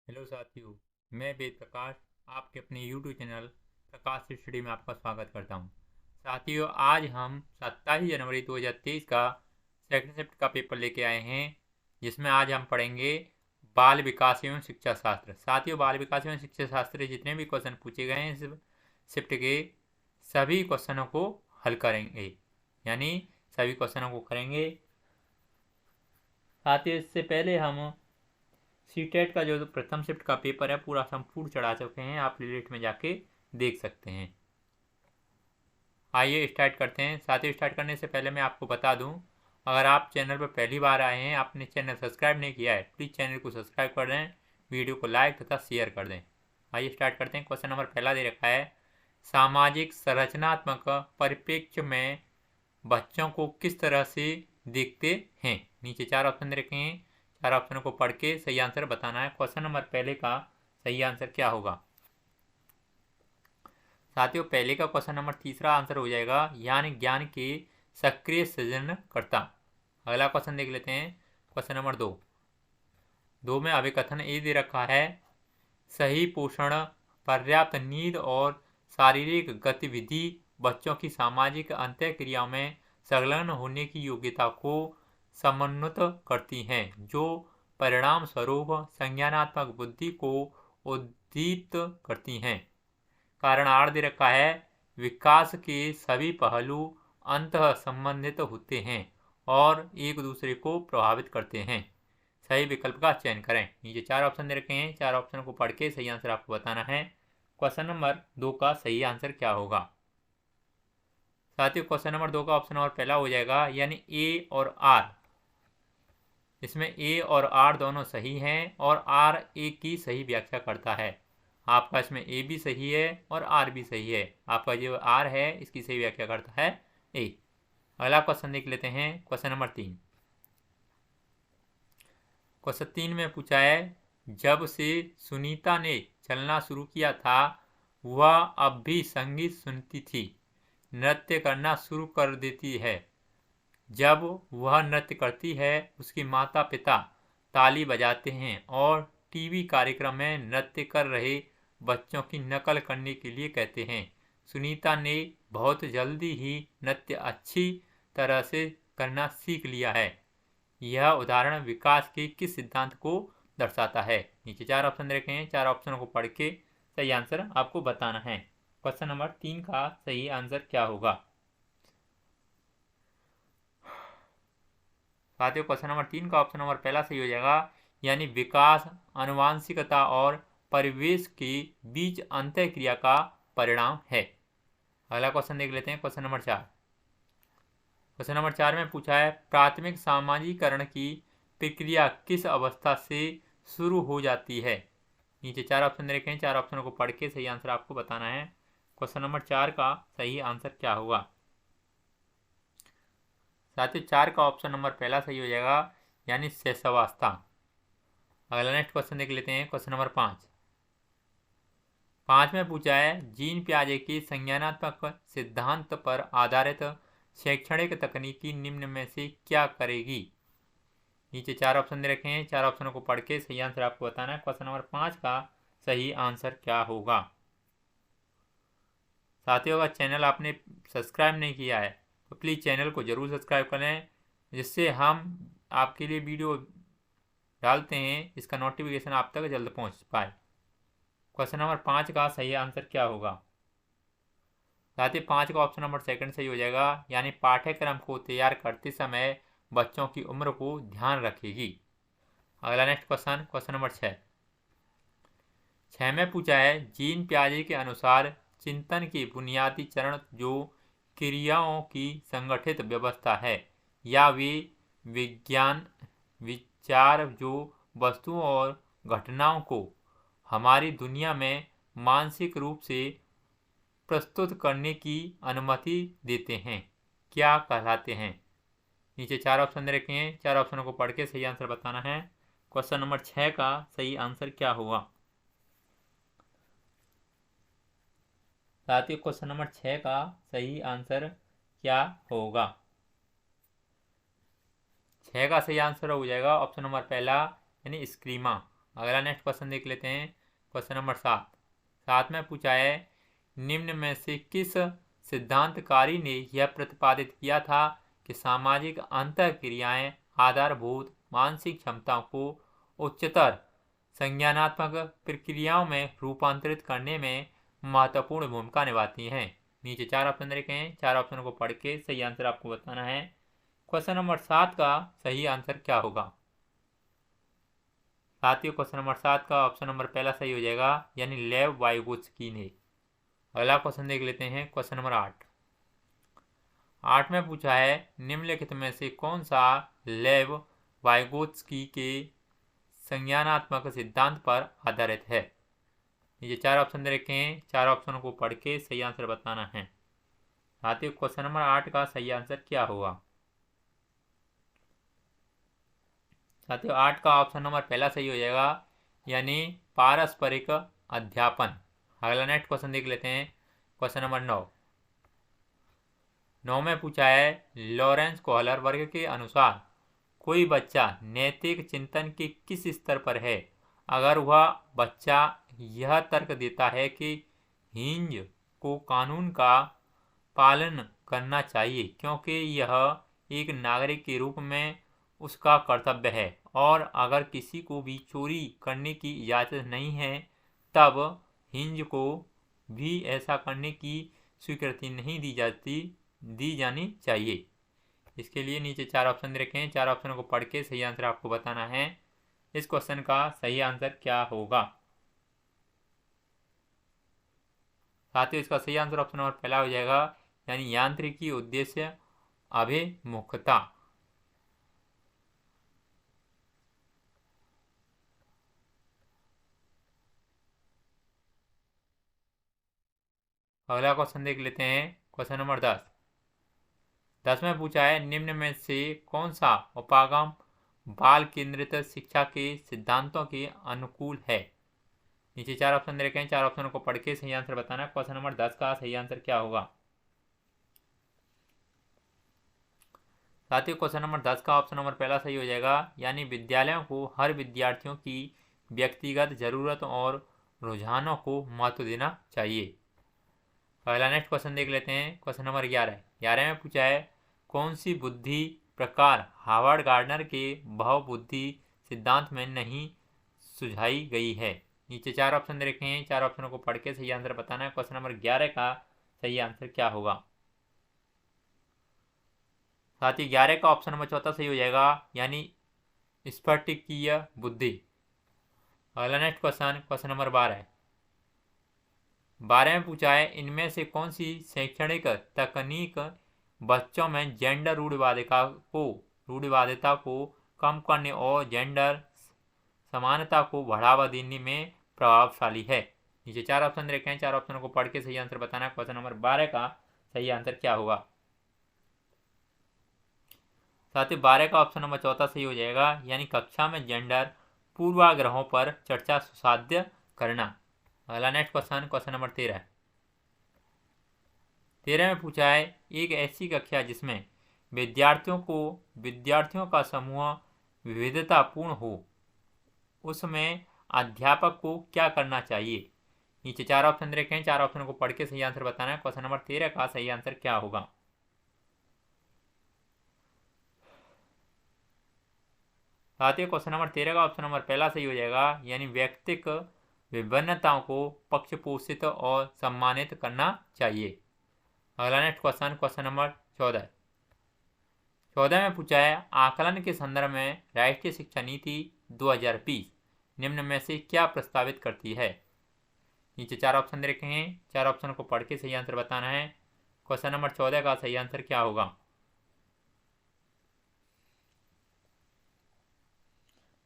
Hello साथियों, मैं वेद प्रकाश आपके अपने यूट्यूब चैनल प्रकाश स्टडी में आपका स्वागत करता हूं। साथियों, आज हम 27 जनवरी 2023 का सेकंड शिफ्ट का पेपर लेके आए हैं, जिसमें आज हम पढ़ेंगे बाल विकास एवं शिक्षा शास्त्र। साथियों, बाल विकास एवं शिक्षा शास्त्र जितने भी क्वेश्चन पूछे गए हैं इस शिफ्ट के सभी क्वेश्चनों को हल करेंगे, यानी सभी क्वेश्चनों को करेंगे। साथियों, इससे पहले हम सीटेट का जो प्रथम शिफ्ट का पेपर है पूरा संपूर्ण चढ़ा चुके हैं, आप प्लेलिस्ट में जाके देख सकते हैं। आइए स्टार्ट करते हैं। साथियों, स्टार्ट करने से पहले मैं आपको बता दूं, अगर आप चैनल पर पहली बार आए हैं, आपने चैनल सब्सक्राइब नहीं किया है, प्लीज़ चैनल को सब्सक्राइब कर दें, वीडियो को लाइक तथा शेयर कर दें। आइए स्टार्ट करते हैं। क्वेश्चन नंबर पहला दे रखा है, सामाजिक संरचनात्मक परिप्रेक्ष्य में बच्चों को किस तरह से देखते हैं। नीचे 4 ऑप्शन दे रखे हैं, 4 ऑप्शनों को पढ़ के सही आंसर बताना है। क्वेश्चन नंबर पहले का सही आंसर क्या होगा। साथियों, पहले का क्वेश्चन नंबर तीसरा आंसर हो जाएगा, यानी ज्ञान के सक्रिय सृजनकर्ता। अगला क्वेश्चन देख लेते हैं। क्वेश्चन नंबर 2 में अभिकथन ए दे रखा है, सही पोषण, पर्याप्त नींद और शारीरिक गतिविधि बच्चों की सामाजिक अंतःक्रियाओं में संलग्न होने की योग्यता को समन्वित करती हैं, जो परिणाम स्वरूप संज्ञानात्मक बुद्धि को उद्दीपित करती हैं। कारण आर दे रखा है, विकास के सभी पहलू अंतः संबंधित होते हैं और एक दूसरे को प्रभावित करते हैं। सही विकल्प का चयन करें। नीचे 4 ऑप्शन दे रखे हैं, 4 ऑप्शन को पढ़ के सही आंसर आपको बताना है। क्वेश्चन नंबर 2 का सही आंसर क्या होगा। साथियों, क्वेश्चन नंबर 2 का ऑप्शन नंबर पहला हो जाएगा, यानी ए और आर। इसमें ए और आर दोनों सही हैं और आर ए की सही व्याख्या करता है। आपका इसमें ए भी सही है और आर भी सही है। आपका जो आर है इसकी सही व्याख्या करता है ए। अगला क्वेश्चन देख लेते हैं। Question number 3। क्वेश्चन 3 में पूछा है, जब से सुनीता ने चलना शुरू किया था वह अब भी संगीत सुनती थी, नृत्य करना शुरू कर देती है। जब वह नृत्य करती है उसके माता पिता ताली बजाते हैं और टीवी कार्यक्रम में नृत्य कर रहे बच्चों की नकल करने के लिए कहते हैं। सुनीता ने बहुत जल्दी ही नृत्य अच्छी तरह से करना सीख लिया है। यह उदाहरण विकास के किस सिद्धांत को दर्शाता है। नीचे 4 ऑप्शन रखे हैं, 4 ऑप्शनों को पढ़ के सही आंसर आपको बताना है। क्वेश्चन नंबर 3 का सही आंसर क्या होगा। साथियों, क्वेश्चन नंबर 3 का ऑप्शन नंबर पहला सही हो जाएगा, यानी विकास आनुवांशिकता और परिवेश के बीच अंतःक्रिया का परिणाम है। अगला क्वेश्चन देख लेते हैं। Question number 4। क्वेश्चन नंबर 4 में पूछा है, प्राथमिक सामाजिकरण की प्रक्रिया किस अवस्था से शुरू हो जाती है। नीचे 4 ऑप्शन दे रखे हैं, 4 ऑप्शनों को पढ़ के सही आंसर आपको बताना है। क्वेश्चन नंबर 4 का सही आंसर क्या होगा। साथियों, 4 का ऑप्शन नंबर पहला सही हो जाएगा, यानी शैशवावस्था। अगला नेक्स्ट क्वेश्चन देख लेते हैं। क्वेश्चन नंबर 5 में पूछा है, जीन पियाजे के संज्ञानात्मक सिद्धांत पर आधारित शैक्षणिक तकनीकी निम्न में से क्या करेगी। नीचे 4 ऑप्शन दे रखे हैं, 4 ऑप्शनों को पढ़ के सही आंसर आपको बताना है। क्वेश्चन नंबर 5 का सही आंसर क्या होगा। साथियों, अगर चैनल आपने सब्सक्राइब नहीं किया है तो प्लीज़ चैनल को ज़रूर सब्सक्राइब करें, जिससे हम आपके लिए वीडियो डालते हैं इसका नोटिफिकेशन आप तक जल्द पहुंच पाए। क्वेश्चन नंबर 5 का सही आंसर क्या होगा। साथियों, 5 का ऑप्शन नंबर सेकंड सही हो जाएगा, यानी पाठ्यक्रम को तैयार करते समय बच्चों की उम्र को ध्यान रखेगी। अगला नेक्स्ट क्वेश्चन, क्वेश्चन नंबर 6 में पूछा है, जीन पियाजे के अनुसार चिंतन के बुनियादी चरण जो क्रियाओं की संगठित व्यवस्था है, या वे विज्ञान विचार जो वस्तुओं और घटनाओं को हमारी दुनिया में मानसिक रूप से प्रस्तुत करने की अनुमति देते हैं, क्या कहलाते हैं। नीचे 4 ऑप्शन दे रखे हैं, 4 ऑप्शनों को पढ़ के सही आंसर बताना है। क्वेश्चन नंबर 6 का सही आंसर क्या होगा। साथियों, क्वेश्चन नंबर 6 का सही आंसर क्या होगा। 6 का सही आंसर हो जाएगा ऑप्शन नंबर पहला, यानी स्क्रीमा। अगला नेक्स्ट क्वेश्चन देख लेते हैं। क्वेश्चन नंबर 7 में पूछा है निम्न में से किस सिद्धांतकारी ने यह प्रतिपादित किया था कि सामाजिक अंतःक्रियाएं आधारभूत मानसिक क्षमताओं को उच्चतर संज्ञानात्मक प्रक्रियाओं में रूपांतरित करने में महत्वपूर्ण भूमिका निभाती हैं। नीचे 4 ऑप्शन रखे हैं, 4 ऑप्शन को पढ़ के सही आंसर आपको बताना है। क्वेश्चन नंबर 7 का सही आंसर क्या होगा? साथियों क्वेश्चन नंबर 7 का ऑप्शन नंबर पहला सही हो जाएगा, यानी लेव वाइगोत्स्की ने। अगला क्वेश्चन देख लेते हैं। क्वेश्चन नंबर 8 में पूछा है निम्नलिखित में से कौन सा लेव वाइगोत्स्की के संज्ञानात्मक सिद्धांत पर आधारित है? ये 4 ऑप्शन दे रखे हैं, 4 ऑप्शन को पढ़ के सही आंसर बताना है। साथियों क्वेश्चन नंबर 8 का सही आंसर क्या होगा? साथियों 8 का ऑप्शन नंबर पहला सही हो जाएगा, यानी पारस्परिक अध्यापन। अगला नेक्स्ट क्वेश्चन देख लेते हैं। क्वेश्चन नंबर 9 में पूछा है लॉरेंस कोहलर वर्ग के अनुसार कोई बच्चा नैतिक चिंतन के किस स्तर पर है अगर वह बच्चा यह तर्क देता है कि हिंज को कानून का पालन करना चाहिए क्योंकि यह एक नागरिक के रूप में उसका कर्तव्य है, और अगर किसी को भी चोरी करने की इजाज़त नहीं है तब हिंज को भी ऐसा करने की स्वीकृति नहीं दी जानी चाहिए। इसके लिए नीचे 4 ऑप्शन दे रखे हैं, 4 ऑप्शनों को पढ़ के सही आंसर आपको बताना है। इस क्वेश्चन का सही आंसर क्या होगा? साथियों इसका सही आंसर ऑप्शन नंबर पहला हो जाएगा, यानी यांत्रिकी उद्देश्य अभिमुखता। अगला क्वेश्चन देख लेते हैं। क्वेश्चन नंबर 10 में पूछा है निम्न में से कौन सा उपागम बाल केंद्रित शिक्षा के सिद्धांतों के अनुकूल है? नीचे 4 ऑप्शन दे रखे हैं, 4 ऑप्शन को पढ़ के सही आंसर बताना। क्वेश्चन नंबर 10 का सही आंसर क्या होगा? साथियों क्वेश्चन नंबर 10 का ऑप्शन नंबर पहला सही हो जाएगा, यानी विद्यालयों को हर विद्यार्थियों की व्यक्तिगत जरूरत और रुझानों को महत्व देना चाहिए। अगला नेक्स्ट क्वेश्चन देख लेते हैं। क्वेश्चन नंबर 11 में पूछा है कौन सी बुद्धि प्रकार हार्वर्ड गार्डनर के बहुबुद्धि सिद्धांत में नहीं सुझाई गई है? नीचे 4 ऑप्शन दे रखे हैं, 4 ऑप्शनों को पढ़ के सही आंसर बताना है। क्वेश्चन नंबर 11 का सही आंसर क्या होगा? साथ ही 11 का ऑप्शन नंबर चौथा सही हो जाएगा, यानी स्फटिकीय बुद्धि। अगला नेक्स्ट क्वेश्चन नंबर 12 में पूछा है इनमें से कौन सी शैक्षणिक तकनीक बच्चों में जेंडर रूढ़िवादिता को कम करने और जेंडर समानता को बढ़ावा देने में प्रभावशाली है? नीचे 4 ऑप्शन रखे हैं, 4 ऑप्शनों को पढ़ के सही आंसर बताना है। क्वेश्चन नंबर 12 का सही आंसर क्या होगा? साथ ही 12 का ऑप्शन नंबर चौथा सही हो जाएगा, यानी कक्षा में जेंडर पूर्वाग्रहों पर चर्चा सुसाध्य करना। अगला नेक्स्ट क्वेश्चन नंबर 13 में पूछा है एक ऐसी कक्षा जिसमें विद्यार्थियों का समूह विविधतापूर्ण हो उसमें अध्यापक को क्या करना चाहिए? नीचे 4 ऑप्शन रखे हैं, 4 ऑप्शन को पढ़ के सही आंसर बताना है। क्वेश्चन नंबर 13 का सही आंसर क्या होगा? साथ ही क्वेश्चन नंबर 13 का ऑप्शन नंबर पहला सही हो जाएगा, यानी व्यक्तिक विभिन्नताओं को पक्षपोषित और सम्मानित करना चाहिए। अगला नेक्स्ट क्वेश्चन नंबर 14 में पूछा है आकलन के संदर्भ में राष्ट्रीय शिक्षा नीति 2020 निम्न में से क्या प्रस्तावित करती है? नीचे 4 ऑप्शन दे रखे हैं, 4 ऑप्शन को पढ़ के सही आंसर बताना है। क्वेश्चन नंबर 14 का सही आंसर क्या होगा?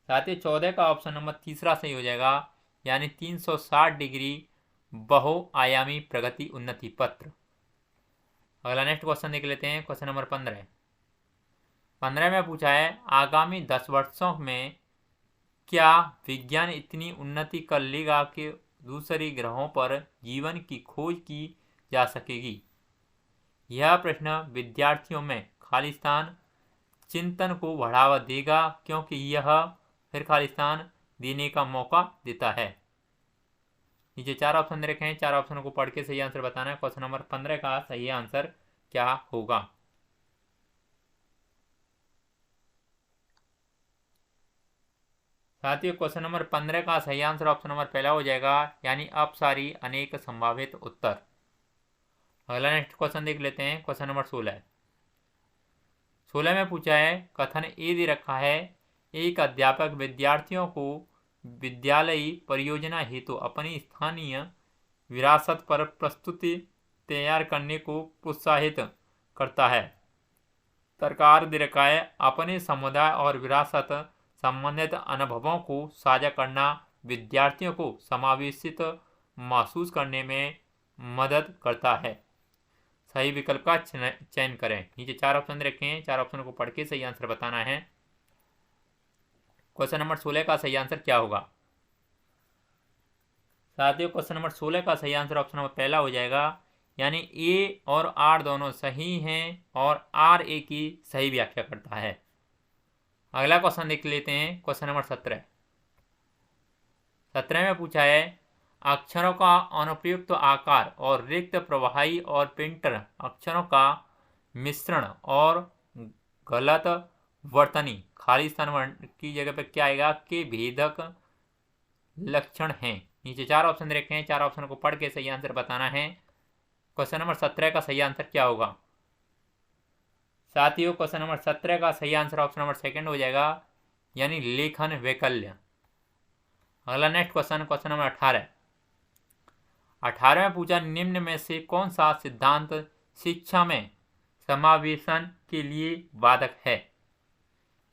साथ ही 14 का ऑप्शन नंबर तीसरा सही हो जाएगा, यानी 360 डिग्री बहुआयामी प्रगति उन्नति पत्र। अगला नेक्स्ट क्वेश्चन देख लेते हैं। क्वेश्चन नंबर 15 में पूछा है आगामी 10 वर्षों में क्या विज्ञान इतनी उन्नति कर लेगा कि दूसरे ग्रहों पर जीवन की खोज की जा सकेगी? यह प्रश्न विद्यार्थियों में खालिस्तान चिंतन को बढ़ावा देगा क्योंकि यह फिर खालिस्तान देने का मौका देता है। नीचे 4 ऑप्शन दे रखे हैं, 4 ऑप्शनों को पढ़ के सही आंसर बताना है। क्वेश्चन नंबर 15 का सही आंसर क्या होगा? साथियों, क्वेश्चन नंबर 15 का सही आंसर ऑप्शन नंबर पहला हो जाएगा, यानी अपसारी अनेक संभावित उत्तर। अगला नेक्स्ट क्वेश्चन देख लेते हैं। क्वेश्चन नंबर 16 में पूछा है, कथन ए दे रखा है, एक अध्यापक विद्यार्थियों को विद्यालयी परियोजना हेतु अपनी स्थानीय विरासत पर प्रस्तुति तैयार करने को प्रोत्साहित करता है। सरकार दे रखा है, अपने समुदाय और विरासत संबंधित अनुभवों को साझा करना विद्यार्थियों को समावेशित महसूस करने में मदद करता है। सही विकल्प का चयन करें। नीचे 4 ऑप्शन रखे हैं, 4 ऑप्शन को पढ़ के सही आंसर बताना है। क्वेश्चन नंबर 16 का सही आंसर क्या होगा? साथियों, क्वेश्चन नंबर 16 का सही आंसर ऑप्शन नंबर पहला हो जाएगा, यानी ए और आर दोनों सही हैं और आर ए की सही व्याख्या करता है। अगला क्वेश्चन देख लेते हैं। क्वेश्चन नंबर 17 में पूछा है, अक्षरों का अनुपयुक्त आकार और रिक्त प्रवाही और प्रिंटर अक्षरों का मिश्रण और गलत वर्तनी खाली स्थान की जगह पर क्या आएगा के भेदक लक्षण हैं। नीचे 4 ऑप्शन रखे हैं, 4 ऑप्शन को पढ़ के सही आंसर बताना है। क्वेश्चन नंबर 17 का सही आंसर क्या होगा? साथियों, क्वेश्चन नंबर 17 का सही आंसर ऑप्शन नंबर सेकंड हो जाएगा, यानी लेखन वैकल्य। अगला नेक्स्ट क्वेश्चन, क्वेश्चन नंबर 18 में पूछा, निम्न में से कौन सा सिद्धांत शिक्षा में समावेशन के लिए बाधक है?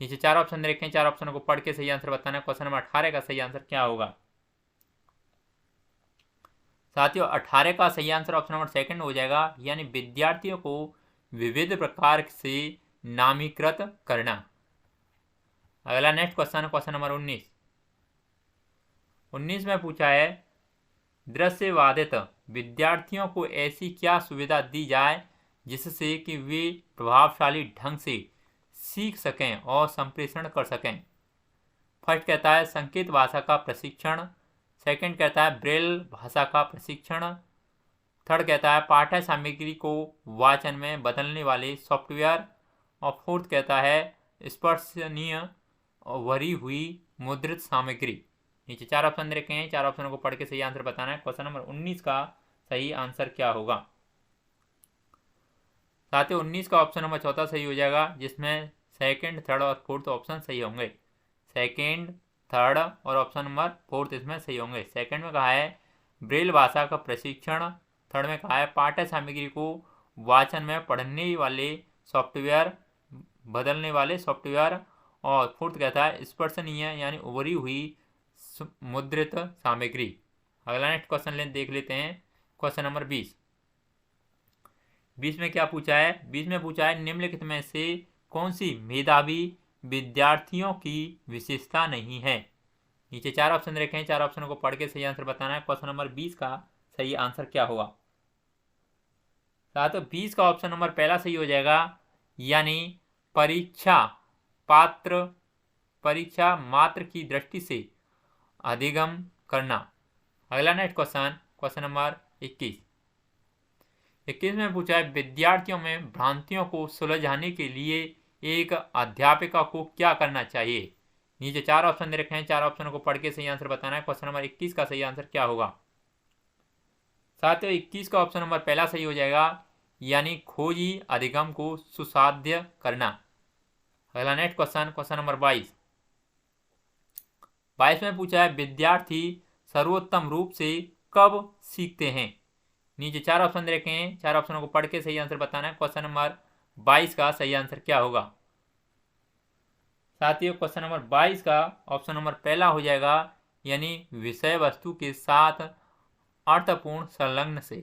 नीचे 4 ऑप्शन रखे हैं, 4 ऑप्शनों को पढ़ के सही आंसर बताना है। क्वेश्चन नंबर 18 का सही आंसर क्या होगा? साथियों, 18 का सही आंसर ऑप्शन नंबर सेकंड हो जाएगा, यानी विद्यार्थियों को विविध प्रकार से नामीकृत करना। अगला नेक्स्ट क्वेश्चन, क्वेश्चन नंबर 19 में पूछा है, दृश्यवादित विद्यार्थियों को ऐसी क्या सुविधा दी जाए जिससे कि वे प्रभावशाली ढंग से सीख सकें और संप्रेषण कर सकें? फर्स्ट कहता है संकेत भाषा का प्रशिक्षण, सेकंड कहता है ब्रेल भाषा का प्रशिक्षण, थर्ड कहता है पाठ्य सामग्री को वाचन में बदलने वाले सॉफ्टवेयर, और फोर्थ कहता है स्पर्शनीय और भरी हुई मुद्रित सामग्री। नीचे 4 ऑप्शन रखे हैं, 4 ऑप्शनों को पढ़ के सही आंसर बताना है। क्वेश्चन नंबर 19 का सही आंसर क्या होगा? साथ ही 19 का ऑप्शन नंबर चौथा सही हो जाएगा, जिसमें सेकंड, थर्ड और फोर्थ ऑप्शन सही होंगे। सेकंड, थर्ड और ऑप्शन नंबर फोर्थ इसमें सही होंगे। सेकंड में कहा है ब्रेल भाषा का प्रशिक्षण, थर्ड में कहा है पाठ्य सामग्री को वाचन में पढ़ने वाले सॉफ्टवेयर, बदलने वाले सॉफ्टवेयर, और फोर्थ कहता है स्पर्शनीय यानी उभरी हुई मुद्रित सामग्री। अगला नेक्स्ट क्वेश्चन देख लेते हैं। क्वेश्चन नंबर 20 में क्या पूछा है? 20 में पूछा है, निम्नलिखित में से कौन सी मेधावी विद्यार्थियों की विशेषता नहीं है? नीचे 4 ऑप्शन रखे हैं, 4 ऑप्शनों को पढ़ के सही आंसर बताना है। क्वेश्चन नंबर 20 का सही आंसर क्या होगा? साथ 20 का ऑप्शन नंबर पहला सही हो जाएगा, यानी परीक्षा मात्र की दृष्टि से अधिगम करना। अगला नेक्स्ट क्वेश्चन, क्वेश्चन नंबर 21 में पूछा है, विद्यार्थियों में भ्रांतियों को सुलझाने के लिए एक अध्यापिका को क्या करना चाहिए? नीचे 4 ऑप्शन दे रखे हैं, 4 ऑप्शनों को पढ़ के सही आंसर बताना है। क्वेश्चन नंबर 21 का सही आंसर क्या होगा? साथियों, 21 का ऑप्शन नंबर पहला सही हो जाएगा, यानी खोजी अधिगम को सुसाध्य करना। अगला नेक्स्ट क्वेश्चन, क्वेश्चन नंबर 22 में पूछा है, विद्यार्थी सर्वोत्तम रूप से कब सीखते हैं? नीचे 4 ऑप्शन दे रखे हैं, 4 ऑप्शनों को पढ़ के सही आंसर बताना है। क्वेश्चन नंबर 22 का सही आंसर क्या होगा? साथियों, क्वेश्चन नंबर 22 का ऑप्शन नंबर पहला हो जाएगा, यानी विषय वस्तु के साथ अर्थपूर्ण संलग्न से।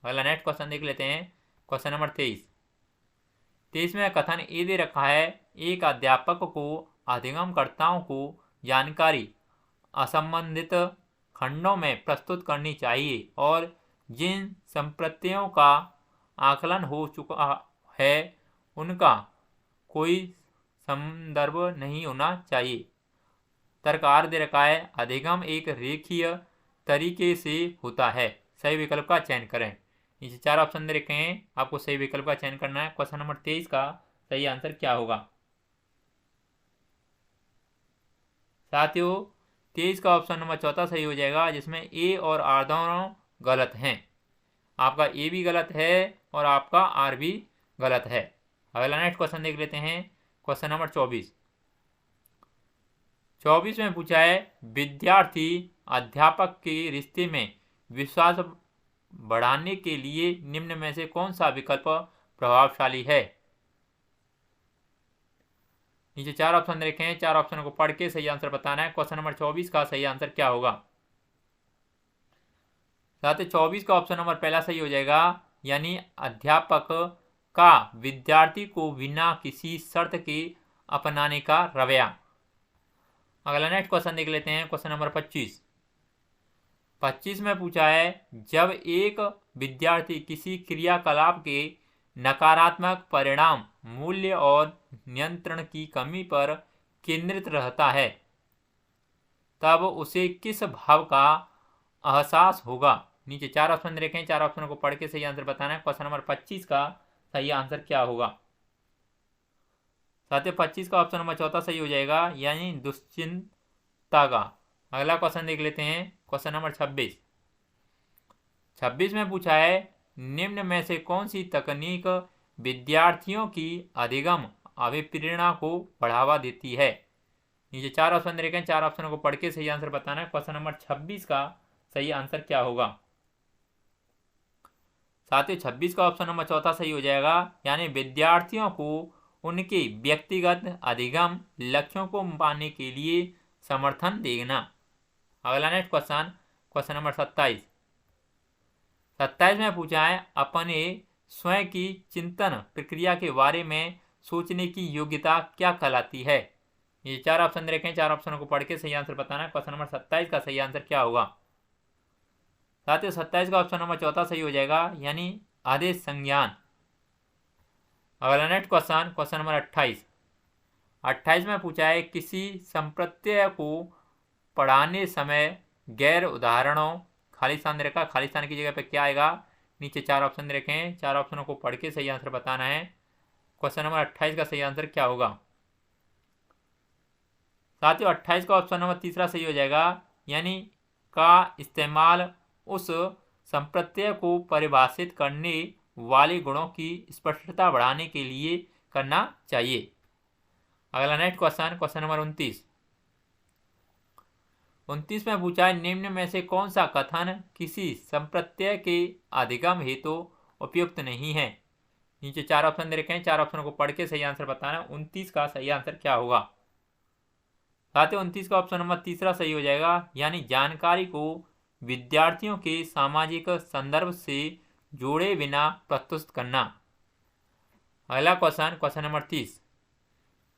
अगला नेक्स्ट क्वेश्चन देख लेते हैं। क्वेश्चन नंबर 23 में कथन ए दे रखा है, एक अध्यापक को अधिगमकर्ताओं को जानकारी असंबंधित खंडों में प्रस्तुत करनी चाहिए और जिन संप्रत्ययों का आकलन हो चुका है उनका कोई संदर्भ नहीं होना चाहिए। तर्क आर दे रखा है, अधिगम एक रेखीय तरीके से होता है, सही विकल्प का चयन करें। नीचे 4 ऑप्शन दे रखे हैं, आपको सही विकल्प का चयन करना है। क्वेश्चन नंबर 23 का सही आंसर क्या होगा? साथियों 23 का ऑप्शन नंबर चौथा सही हो जाएगा, जिसमें ए और आर दोनों गलत हैं। आपका ए भी गलत है और आपका आर भी गलत है। अगला नेक्स्ट क्वेश्चन देख लेते हैं। क्वेश्चन नंबर 24 में पूछा है, विद्यार्थी अध्यापक के रिश्ते में विश्वास बढ़ाने के लिए निम्न में से कौन सा विकल्प प्रभावशाली है? नीचे 4 ऑप्शन देखे हैं, 4 ऑप्शनों को पढ़ के सही आंसर बताना है। क्वेश्चन नंबर 24 का सही आंसर क्या होगा? साथ ही 24 का ऑप्शन नंबर पहला सही हो जाएगा, यानी अध्यापक का विद्यार्थी को बिना किसी शर्त के अपनाने का रवैया। अगला नेक्स्ट क्वेश्चन देख लेते हैं। क्वेश्चन नंबर 25 में पूछा है, जब एक विद्यार्थी किसी क्रियाकलाप के नकारात्मक परिणाम, मूल्य और नियंत्रण की कमी पर केंद्रित रहता है, तब उसे किस भाव का एहसास होगा? नीचे 4 ऑप्शन देखें, 4 ऑप्शनों को पढ़ के सही आंसर बताना है। क्वेश्चन नंबर 25 का सही आंसर क्या होगा? साथ ही 25 का ऑप्शन नंबर चौथा सही हो जाएगा, यानी दुश्चिंता का। अगला क्वेश्चन देख लेते हैं। क्वेश्चन नंबर 26 में पूछा है, निम्न में से कौन सी तकनीक विद्यार्थियों की अधिगम अभिप्रेरणा को बढ़ावा देती है? नीचे 4 ऑप्शन देखें, 4 ऑप्शनों को पढ़ के सही आंसर बताना है। क्वेश्चन नंबर 26 का सही आंसर क्या होगा? साथ ही 26 का ऑप्शन नंबर चौथा सही हो जाएगा, यानी विद्यार्थियों को उनके व्यक्तिगत अधिगम लक्ष्यों को पाने के लिए समर्थन देना। अगला नेक्स्ट क्वेश्चन नंबर 27 में पूछा है, अपने स्वयं की चिंतन प्रक्रिया के बारे में सोचने की योग्यता क्या कहलाती है? ये 4 ऑप्शन देखें, 4 ऑप्शनों को पढ़ के सही आंसर बताना है। क्वेश्चन नंबर 27 का सही आंसर क्या होगा? साथ ही 27 का ऑप्शन नंबर चौथा सही हो जाएगा, यानी आदेश संज्ञान। अगला नेक्स्ट क्वेश्चन नंबर 28 में पूछा है, किसी संप्रत्यय को पढ़ाने समय गैर उदाहरणों, खालिस्तान रेखा, खालिस्तान की जगह पे क्या आएगा? नीचे 4 ऑप्शन रखें, 4 ऑप्शनों को पढ़ के सही आंसर बताना है। क्वेश्चन नंबर 28 का सही आंसर क्या होगा? साथ ही 28 का ऑप्शन नंबर तीसरा सही हो जाएगा, यानी का इस्तेमाल उस संप्रत्यय को परिभाषित करने वाले गुणों की स्पष्टता बढ़ाने के लिए करना चाहिए। अगला नेक्स्ट क्वेश्चन नंबर 29 में पूछा है, निम्न में से कौन सा कथन किसी संप्रत्यय के अधिगम हेतु उपयुक्त नहीं है? नीचे 4 ऑप्शन दे रखे हैं, 4 ऑप्शनों को पढ़ के सही आंसर बताना। 29 का सही आंसर क्या होगा? साथ ही 29 का ऑप्शन नंबर तीसरा सही हो जाएगा, यानी जानकारी को विद्यार्थियों के सामाजिक संदर्भ से जोड़े बिना प्रस्तुत करना। अगला क्वेश्चन नंबर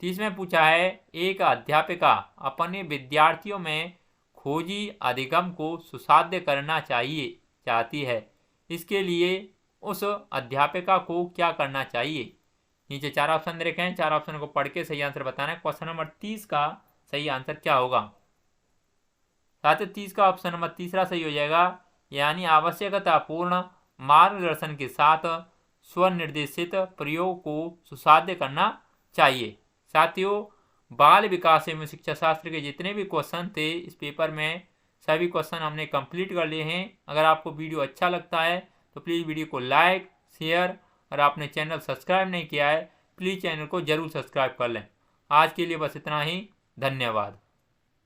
30 में पूछा है, एक अध्यापिका अपने विद्यार्थियों में खोजी अधिगम को सुसाध्य करना चाहती है, इसके लिए उस अध्यापिका को क्या करना चाहिए? नीचे 4 ऑप्शन दे रखे हैं, 4 ऑप्शन को पढ़ के सही आंसर बताना है। क्वेश्चन नंबर 30 का सही आंसर क्या होगा? साथ ही 30 का ऑप्शन नंबर तीसरा सही हो जाएगा, यानी आवश्यकतापूर्ण मार्गदर्शन के साथ स्वनिर्देशित प्रयोग को सुसाध्य करना चाहिए। साथियों, बाल विकास एवं शिक्षा शास्त्र के जितने भी क्वेश्चन थे इस पेपर में, सभी क्वेश्चन हमने कंप्लीट कर लिए हैं। अगर आपको वीडियो अच्छा लगता है तो प्लीज़ वीडियो को लाइक, शेयर, और आपने चैनल सब्सक्राइब नहीं किया है प्लीज़ चैनल को जरूर सब्सक्राइब कर लें। आज के लिए बस इतना ही, धन्यवाद।